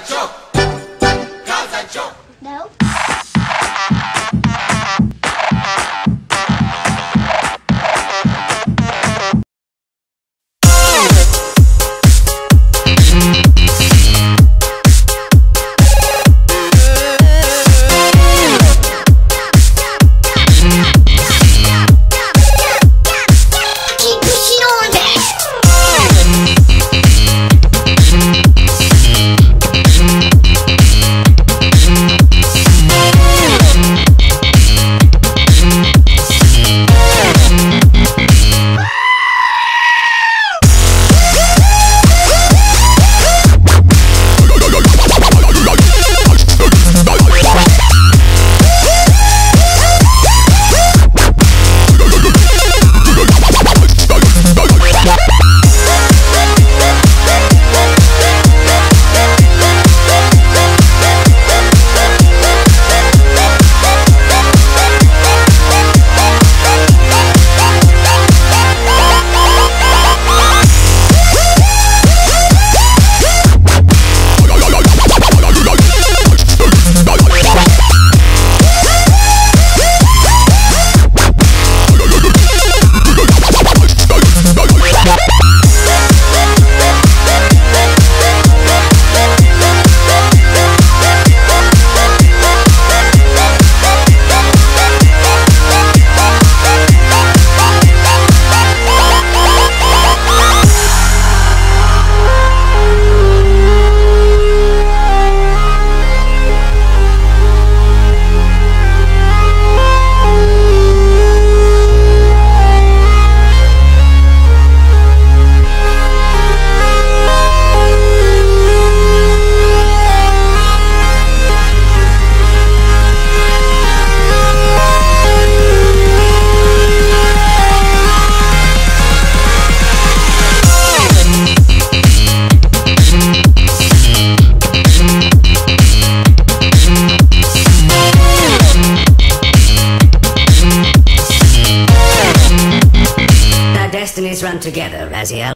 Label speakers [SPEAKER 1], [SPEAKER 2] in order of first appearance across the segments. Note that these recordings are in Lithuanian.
[SPEAKER 1] Show! Gaza Show!
[SPEAKER 2] No.
[SPEAKER 3] Destinies run together, Raziel.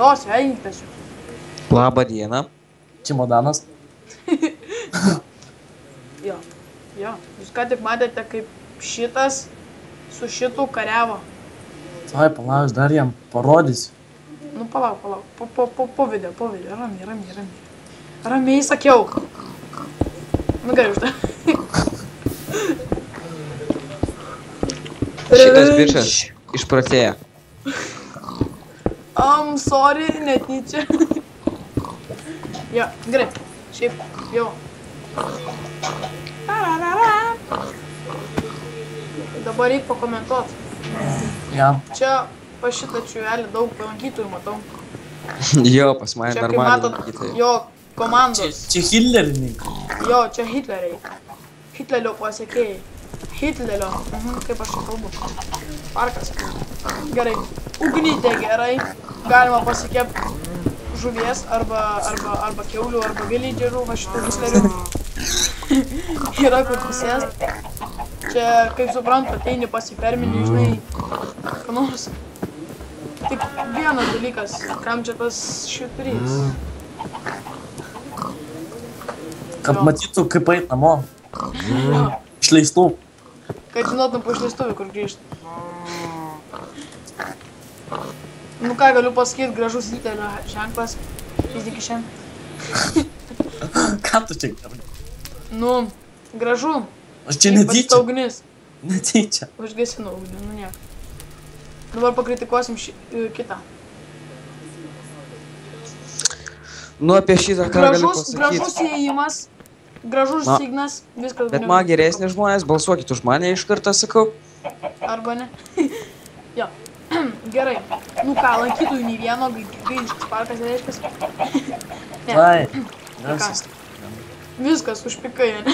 [SPEAKER 2] Jo, sveikintas jūs.
[SPEAKER 4] Labą dieną.
[SPEAKER 5] Čimodanas.
[SPEAKER 2] Jo. Jūs ką tik matėte, kaip šitas su šitu kariavo.
[SPEAKER 5] Tuoj, palauk, dar jam parodysiu.
[SPEAKER 2] Nu, palauk. Po video. Ramiai. Ramiai sakiau. Nu, gerai už tai.
[SPEAKER 4] Šitas bičas išprotėja.
[SPEAKER 2] Sorry, net nyčia. Jo, gerai. Šiaip, jau. Dabar reik pakomentuot.
[SPEAKER 5] Ja.
[SPEAKER 2] Čia pa šitą čiuvelį daug lankytojų matau.
[SPEAKER 4] Jo, pas mane
[SPEAKER 2] Čia kaip
[SPEAKER 4] normaliai
[SPEAKER 2] matot,
[SPEAKER 4] lankytojai.
[SPEAKER 2] jo komandos.
[SPEAKER 5] Čia Hitlerininkai.
[SPEAKER 2] Jo, čia Hitleriai. Hitlerio pasiekėjai. Hitlerio. Kaip aš čia kalbu. Parkas. Gerai. Ugnytė gerai. Galima pasikepti žuvies arba kiaulių arba vilidžerių, va šitų Hitlerių. Yra kur prisėst. Čia, kaip suprantu, ateini pasifermini, žinai, ką nors. Tik vienas dalykas, kam čia tas švyturys.
[SPEAKER 5] Kad matytų, kaip eit namo. Išleistų.
[SPEAKER 2] Kad žinotum po išleistuvį, kur grįžti. Nu ką galiu pasakyti, gražus Hitlerio ženklas. Įsdėk iš šiandien.
[SPEAKER 5] Ką tu čia gerai?
[SPEAKER 2] Nu, gražu.
[SPEAKER 5] Aš čia netyčia.
[SPEAKER 2] Ugnis.
[SPEAKER 5] Netyčia.
[SPEAKER 2] Užgesinu ugnį, nu niek. Dabar pakritikuosim kitą.
[SPEAKER 4] Nu, apie šitą ką galiu pasakyti.
[SPEAKER 2] Gražus įėjimas. Gražus signas. Viskas.
[SPEAKER 4] Bet man geresni žmonės, balsuokit už mane iš karto, sakau.
[SPEAKER 2] Arba ne. Jo. Gerai. Nu ką, lankytojų nei vieno, gailiškas parkas reiškias.
[SPEAKER 5] Vai. Gražus.
[SPEAKER 2] Viskas užpikai, ne?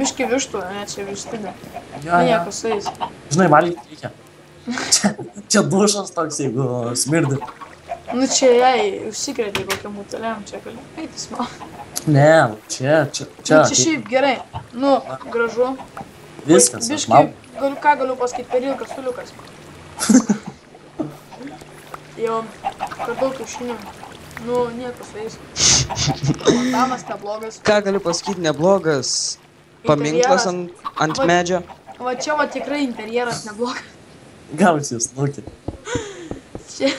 [SPEAKER 2] Biški vištų, ne, čia vištidė.
[SPEAKER 5] Jo.
[SPEAKER 2] Nieko su jais.
[SPEAKER 5] Žinai, valgyti reikia. Čia dušas toks, jeigu smirdi.
[SPEAKER 2] Nu čia jai užsikrėtė kokiam uteliam, čia gali eiti smau.
[SPEAKER 5] Ne, čia.
[SPEAKER 2] Nu čia šiaip gerai. Nu, gražu.
[SPEAKER 5] Viskas.
[SPEAKER 2] Biški, ką galiu pasakyti, per ilgas suliukas. Jo, per daug kiaušinių. Nu, nieko su jais. Fontanas neblogas.
[SPEAKER 4] Ką galiu pasakyti, neblogas paminklas ant medžio.
[SPEAKER 2] Va čia va tikrai interjeras neblogas.
[SPEAKER 5] Gausi jūs, lūkit.
[SPEAKER 2] Čia.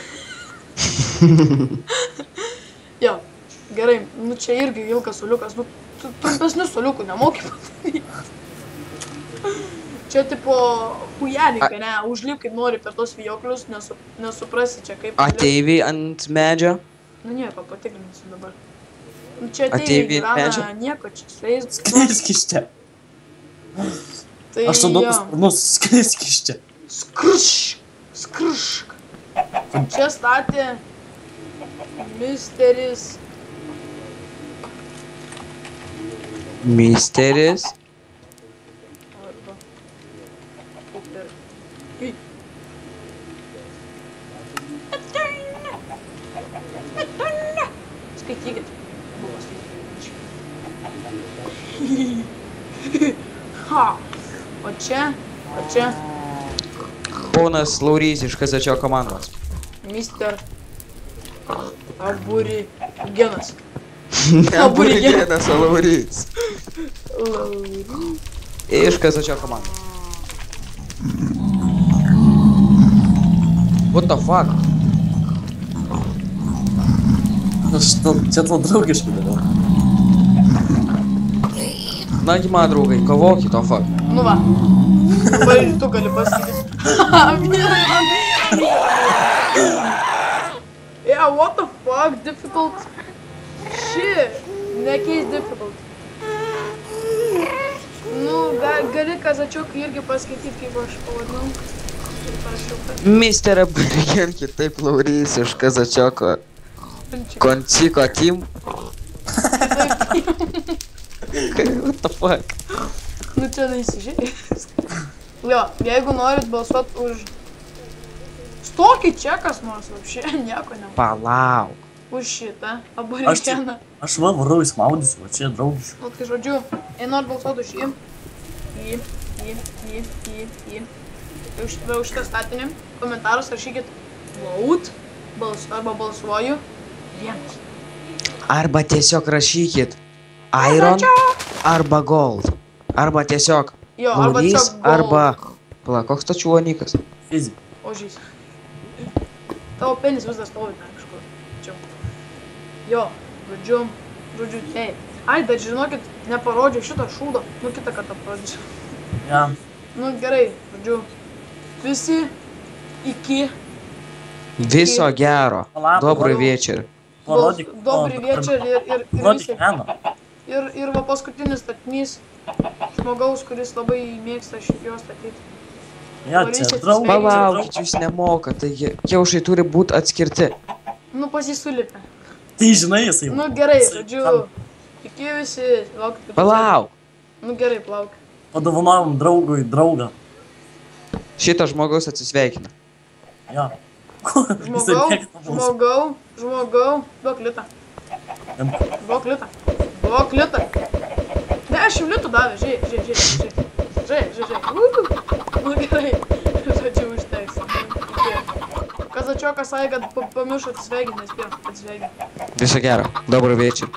[SPEAKER 2] Jo, gerai. Nu čia irgi ilgas suliukas. Nu, trumpesnių suliukų nemoki padaryti. Čia tipo hujaninkai, ne, užlip kaip nori per tos vijoklius, nesuprasi čia kaip...
[SPEAKER 4] Ateiviai ant medžio.
[SPEAKER 2] Nu nieko, patikrinsiu dabar. Nu čia ateiviai gyvena nieko, čia su jais...
[SPEAKER 5] Skrisk iš čia.
[SPEAKER 2] Tai
[SPEAKER 5] Aš tada pasparnus, skrisk iš čia.
[SPEAKER 2] Skrušk. Čia statė misteris...
[SPEAKER 4] Misteris.
[SPEAKER 2] Arba... Skaitykit. Ha. O čia.
[SPEAKER 4] Ponas Laurys iš Kazačio komandos.
[SPEAKER 2] Mister Aburigenas.
[SPEAKER 4] Aburigenas, o Laurys. Iš Kazačio komandos. What the fuck?
[SPEAKER 5] Čia tavo draugiškai dariau.
[SPEAKER 4] Nagi, man draugai, kovokit, o fuck.
[SPEAKER 2] Nu va. Dabar ir tu gali pasakyti. Yeah, what the fuck? Difficult? Shit. Nekeis difficult. Nu, gali Kazačiokui irgi paskaityti, kaip aš pavadinau.
[SPEAKER 4] Mister Aburigen, kitaip Laurys iš Kazačioko. Konciko team. What the fuck?
[SPEAKER 2] Nu čia neįsižiūrėjus. Jo, jeigu norit balsuot už... Stokit čia kas nors, apšė, nieko nemanau.
[SPEAKER 4] Palauk.
[SPEAKER 2] Už šitą aborigeną.
[SPEAKER 5] Aš va varau įsmaudysiu, va čia draugiškai.
[SPEAKER 2] Nu tai žodžiu, jei norit balsuot už jį. Už šitą statinį. Komentarus rašykit vote, arba balsuoju, 1.
[SPEAKER 4] Arba tiesiog rašykit Iron arba Gold. Arba tiesiog
[SPEAKER 2] Jo, arba
[SPEAKER 4] Laurys
[SPEAKER 2] tiesiog Gold.
[SPEAKER 4] arba... Pala, koks to čiuonikas?
[SPEAKER 5] Fizik.
[SPEAKER 2] Ožys. Tavo penis vis dar stovi ten kažkur. Čia. Jo, žodžiu, ei. Ai, dar žinokit, neparodžiau šito šūdo. Nu, kitą kartą parodžiau.
[SPEAKER 5] Ja.
[SPEAKER 2] Nu, gerai, žodžiu. Visi iki.
[SPEAKER 4] Viso gero.
[SPEAKER 5] Pala,
[SPEAKER 4] Добрый
[SPEAKER 5] pala.
[SPEAKER 4] вечер.
[SPEAKER 5] Parodyk.
[SPEAKER 2] Dobrį večer ir
[SPEAKER 5] Parodyk
[SPEAKER 2] visi.
[SPEAKER 5] meną.
[SPEAKER 2] Ir va paskutinis statinys. Žmogaus, kuris labai mėgsta jo statyti.
[SPEAKER 5] Ja,
[SPEAKER 2] Laurys
[SPEAKER 5] čia
[SPEAKER 2] atsisveikina.
[SPEAKER 5] draugai.
[SPEAKER 4] Palaukit, jūs nemokat, tai kiaušai turi būti atskirti.
[SPEAKER 2] Nu, pasisulipė.
[SPEAKER 5] Tai žinai, jisai.
[SPEAKER 2] Nu, gerai, žodžiu. Iki visi. Laukit, kaip
[SPEAKER 4] Palauk.
[SPEAKER 2] Nu, gerai, plauk.
[SPEAKER 5] Padovanojom draugui draugą.
[SPEAKER 4] Šitas žmogaus atsisveikina.
[SPEAKER 5] Ja. Jisai mėgsta mūsų.
[SPEAKER 2] Žmogau, duok litą. Duok litą. Ne, 10 litų davė, žiūrėk. Nu gerai, žodžiu, užteks. Kazačiokas sakė, kad pamiršo atsisveikinti, nespėjo atsisveikinti.
[SPEAKER 4] Viso gero. Добрый вечер.